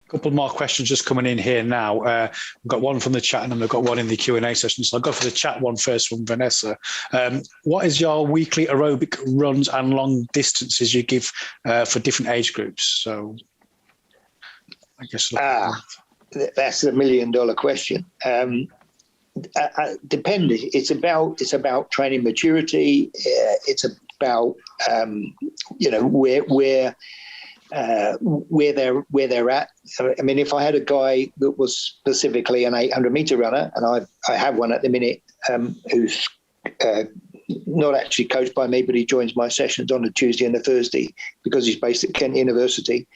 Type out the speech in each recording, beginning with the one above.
Couple more questions just coming in here now. We've got one from the chat and then we've got one in the Q&A session. So I'll go for the chat one first from Vanessa. What is your weekly aerobic runs and long distances you give for different age groups? So I guess... that's the $1 million question. Depending, it's about training maturity. It's about, where they're at. I mean, if I had a guy that was specifically an 800-meter runner, and I have one at the minute who's not actually coached by me, but he joins my sessions on a Tuesday and a Thursday because he's based at Kent University.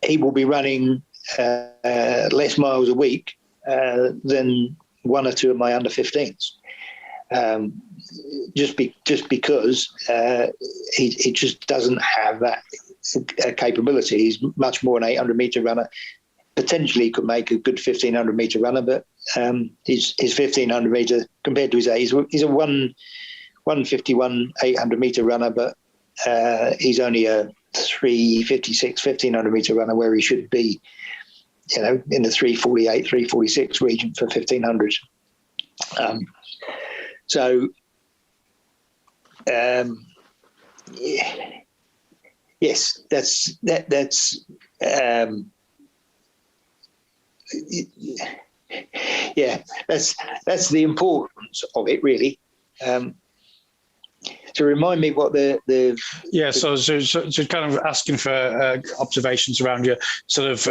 He will be running less miles a week than one or two of my under 15s. Just because he just doesn't have that capability. He's much more an 800-meter runner. Potentially he could make a good 1,500-meter runner, but his 1,500-meter compared to his age, he's a 151 800-meter runner, but he's only a 356 1,500-meter runner, where he should be, in the 348, 346 region for 1,500s. Yes, that's the importance of it, really. To remind me what so kind of asking for observations around your sort of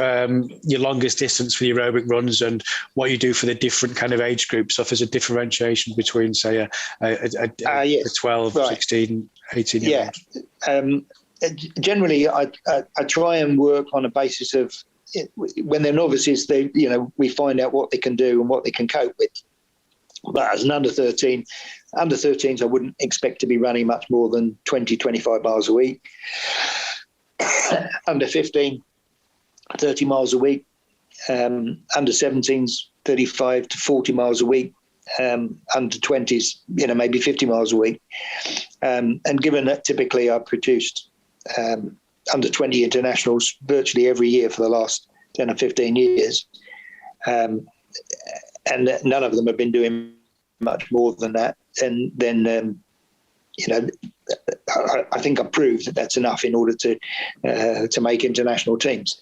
your longest distance for the aerobic runs and what you do for the different kind of age groups. So if there's a differentiation between, say, a 12, right, 16, 18 year old. Generally, I try and work on a basis of, when they're novices, we find out what they can do and what they can cope with. But as an under 13s, I wouldn't expect to be running much more than 20, 25 miles a week. Under 15, 30 miles a week. Under 17s, 35 to 40 miles a week. Under 20s, maybe 50 miles a week. And given that typically I've produced under 20 internationals virtually every year for the last 10 or 15 years, and none of them have been doing much more than that, and then I think I've proved that that's enough in order to make international teams.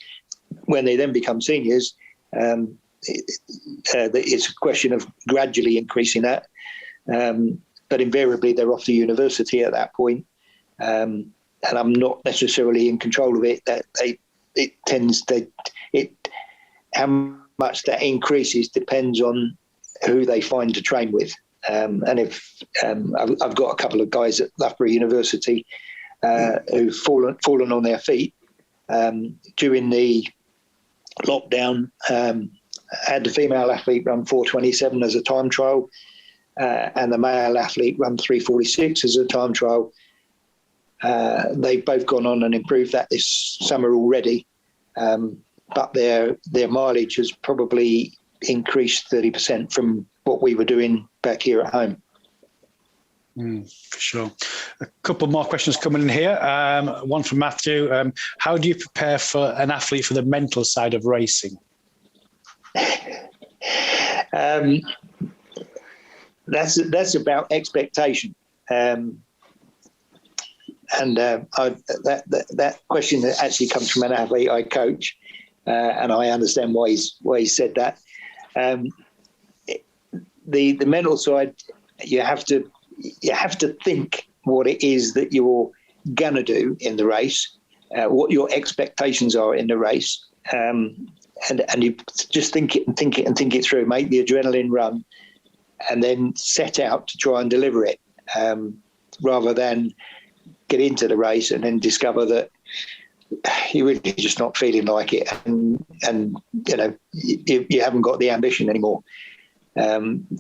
When they then become seniors, it's a question of gradually increasing that, but invariably they're off to university at that point, and I'm not necessarily in control of it. How much that increases depends on who they find to train with. And if I've got a couple of guys at Loughborough University who've fallen on their feet during the lockdown. Had the female athlete run 4:27 as a time trial, and the male athlete run 3:46 as a time trial. They've both gone on and improved that this summer already, but their mileage has probably increased 30% from what we were doing back here at home. For sure. A couple more questions coming in here. One from Matthew. How do you prepare for an athlete for the mental side of racing? That's about expectation. That question actually comes from an athlete I coach, and I understand why he's said that. The mental side, you have to think what it is that you're gonna do in the race, what your expectations are in the race, and you just think it through, make the adrenaline run, and then set out to try and deliver it, rather than get into the race and then discover that you're really just not feeling like it, and you haven't got the ambition anymore.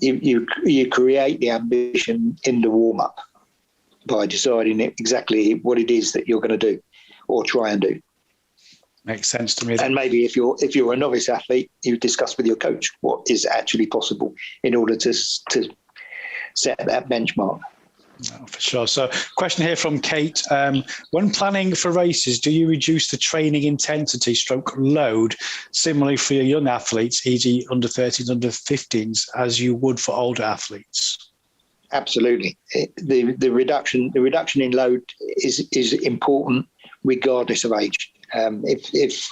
You create the ambition in the warm up by deciding exactly what it is that you're going to do or try and do. Makes sense to me. And maybe if you're a novice athlete, you discuss with your coach what is actually possible in order to set that benchmark. No, for sure. So, question here from Kate. When planning for races, do you reduce the training intensity stroke load similarly for your young athletes, e.g. under 13s, under 15s, as you would for older athletes? Absolutely. The reduction in load is important regardless of age. If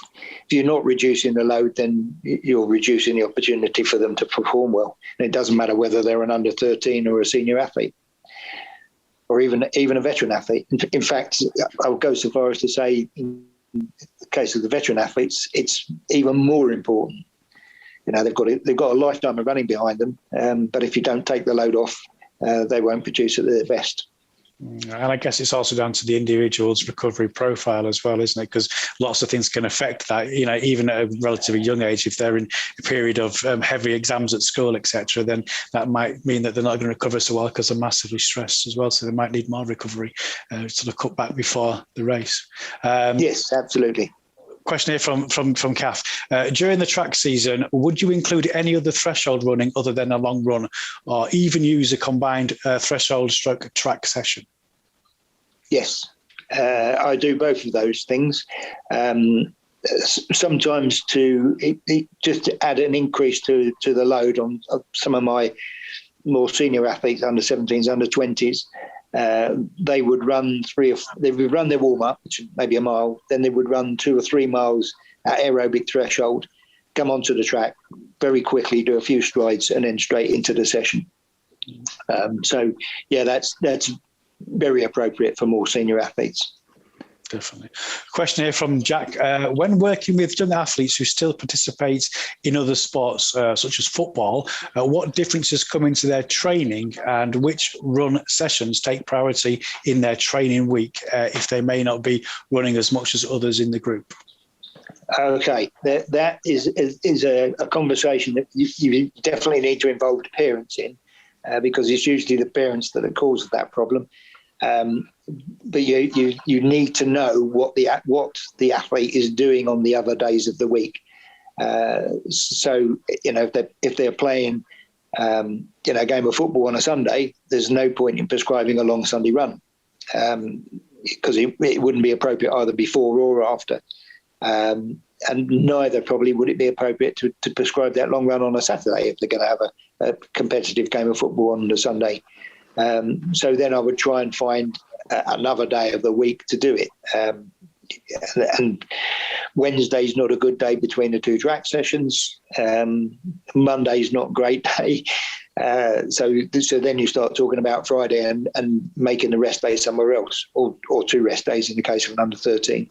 you're not reducing the load, then you're reducing the opportunity for them to perform well. And it doesn't matter whether they're an under 13 or a senior athlete, or even a veteran athlete. In fact, I would go so far as to say, in the case of the veteran athletes, it's even more important. You know, they've got a lifetime of running behind them, but if you don't take the load off, they won't produce at their best. And I guess it's also down to the individual's recovery profile as well, isn't it? Because lots of things can affect that. You know, even at a relatively young age, if they're in a period of heavy exams at school, etc., then that might mean that they're not going to recover so well because they're massively stressed as well. So they might need more recovery, sort of cut back before the race. Yes, absolutely. Question here from Kath. During the track season, would you include any other threshold running other than a long run, or even use a combined threshold stroke track session? Yes, I do both of those things. Sometimes just to add an increase to the load on some of my more senior athletes, under 17s, under 20s. They would run their warm up, which is maybe a mile, then they would run 2 or 3 miles at aerobic threshold, come onto the track very quickly, do a few strides, and then straight into the session. So yeah, that's very appropriate for more senior athletes. Definitely. Question here from Jack. When working with young athletes who still participate in other sports, such as football, what differences come into their training, and which run sessions take priority in their training week if they may not be running as much as others in the group? Okay, that is a conversation that you definitely need to involve the parents in, because it's usually the parents that are cause of that problem. But you need to know what the athlete is doing on the other days of the week. So you know, if they're playing a game of football on a Sunday, there's no point in prescribing a long Sunday run, because it wouldn't be appropriate either before or after. And neither probably would it be appropriate to prescribe that long run on a Saturday if they're going to have a competitive game of football on the Sunday. So then I would try and find another day of the week to do it. And Wednesday's not a good day between the 2 track sessions. Monday's not a great day. So then you start talking about Friday and making the rest day somewhere else, or 2 rest days in the case of an under 13.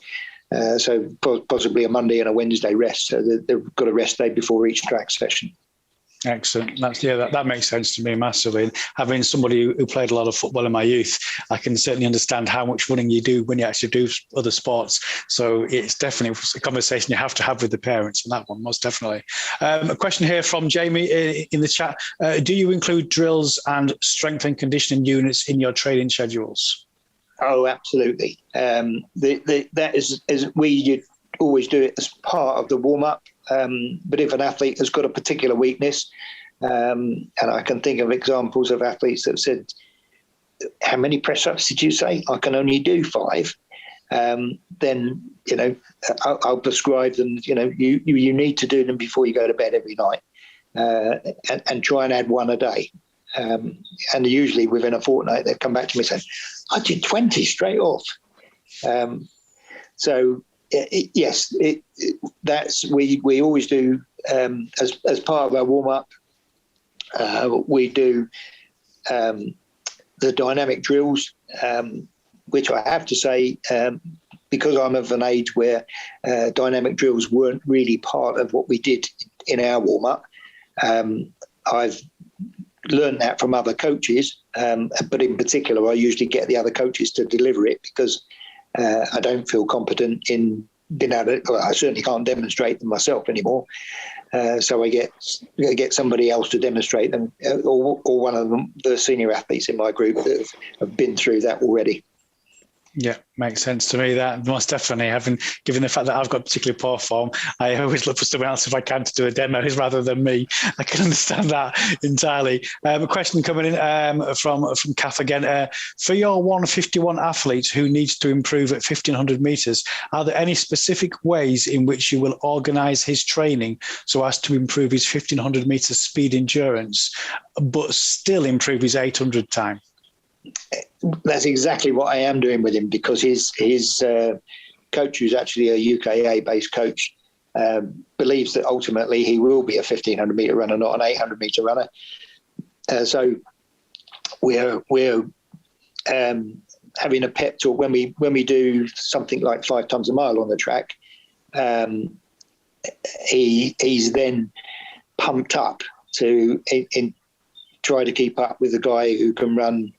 So possibly a Monday and a Wednesday rest. So they've got a rest day before each track session. Excellent. That makes sense to me massively. And having somebody who played a lot of football in my youth, I can certainly understand how much running you do when you actually do other sports. So it's definitely a conversation you have to have with the parents, and that one most definitely. A question here from Jamie in the chat. Do you include drills and strength and conditioning units in your training schedules? Oh, absolutely. That is we always do it as part of the warm-up. But if an athlete has got a particular weakness, and I can think of examples of athletes that have said, how many press-ups did you say? I can only do 5. Then, you know, I'll prescribe them, you know, you need to do them before you go to bed every night, and try and add 1 a day. And usually within a fortnight, they'll come back to me saying, I did 20 straight off. So yes, that's we always do as part of our warm up. We do the dynamic drills, which I have to say, because I'm of an age where dynamic drills weren't really part of what we did in our warm up. I've learned that from other coaches, but in particular, I usually get the other coaches to deliver it because I don't feel competent in being able to, well, I certainly can't demonstrate them myself anymore. So I get somebody else to demonstrate them, or one of them, the senior athletes in my group that have been through that already. Yeah, makes sense to me. That most definitely, having given the fact that I've got particularly poor form, I always look for someone else if I can to do a demo rather than me. I can understand that entirely. A question coming in from Kath again. For your 151 athletes who needs to improve at 1500 meters, are there any specific ways in which you will organise his training so as to improve his 1500 meters speed endurance, but still improve his 800 time? That's exactly what I am doing with him, because his coach, who's actually a UKA-based coach, believes that ultimately he will be a 1500-meter runner, not an 800-meter runner. So we're having a pep talk when we do something like 5 times a mile on the track. He's then pumped up to try to keep up with the guy who can run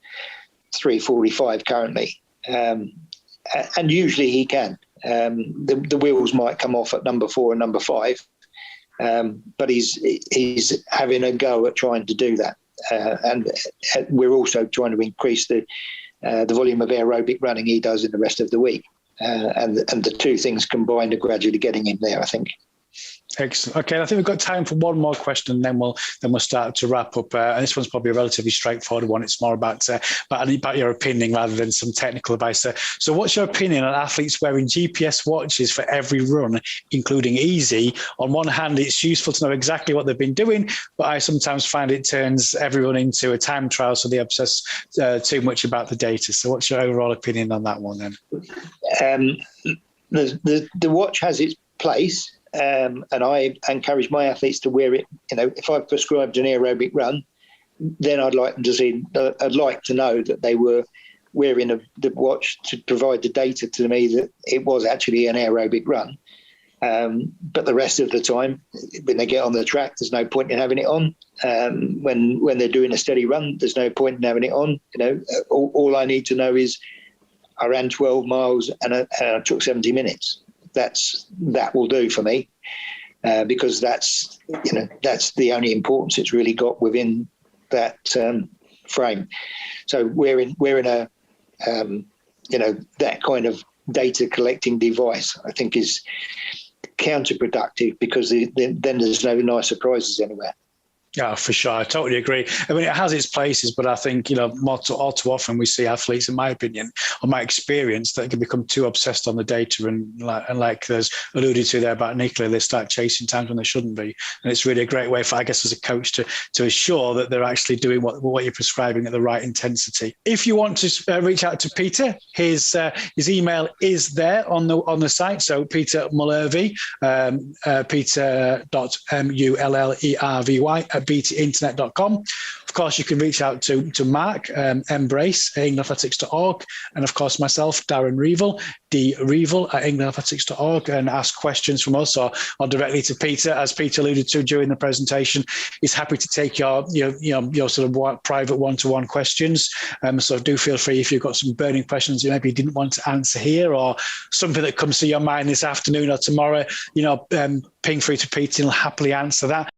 3:45 currently, and usually he can. The wheels might come off at number 4 and number 5, but he's having a go at trying to do that, and we're also trying to increase the volume of aerobic running he does in the rest of the week, and the two things combined are gradually getting him there, I think. Excellent. Okay, I think we've got time for one more question, and then we'll start to wrap up. And this one's probably a relatively straightforward one. It's more about your opinion rather than some technical advice. So, what's your opinion on athletes wearing GPS watches for every run, including easy? On one hand, it's useful to know exactly what they've been doing, but I sometimes find it turns everyone into a time trial, so they obsess too much about the data. So, what's your overall opinion on that one then? The watch has its place. And I encourage my athletes to wear it. If I've prescribed an aerobic run, then I'd like to know that they were wearing the watch to provide the data to me that it was actually an aerobic run. But the rest of the time, when they get on the track, there's no point in having it on. When they're doing a steady run, there's no point in having it on. All I need to know is I ran 12 miles and I took 70 minutes. That will do for me, because that's the only importance it's really got within that frame. So wearing a that kind of data collecting device, I think, is counterproductive, because then there's no nice surprises anywhere. Yeah, for sure. I totally agree. I mean, it has its places, but I think, all too often we see athletes, in my opinion, or my experience, that can become too obsessed on the data. And like there's alluded to there about Nicola, they start chasing times when they shouldn't be. And it's really a great way for, I guess, as a coach to assure that they're actually doing what you're prescribing at the right intensity. If you want to reach out to Peter, his email is there on the site. So Peter Mullervy, Peter.Mullervy at btinternet.com. Of course, you can reach out to Mark, Embrace at englandathletics.org, and of course myself, Darren Reevell, dreevell at englandathletics.org, and ask questions from us or directly to Peter. As Peter alluded to during the presentation, he's happy to take your sort of private one-to-one questions. So do feel free, if you've got some burning questions you maybe didn't want to answer here, or something that comes to your mind this afternoon or tomorrow, ping through to Peter and he'll happily answer that.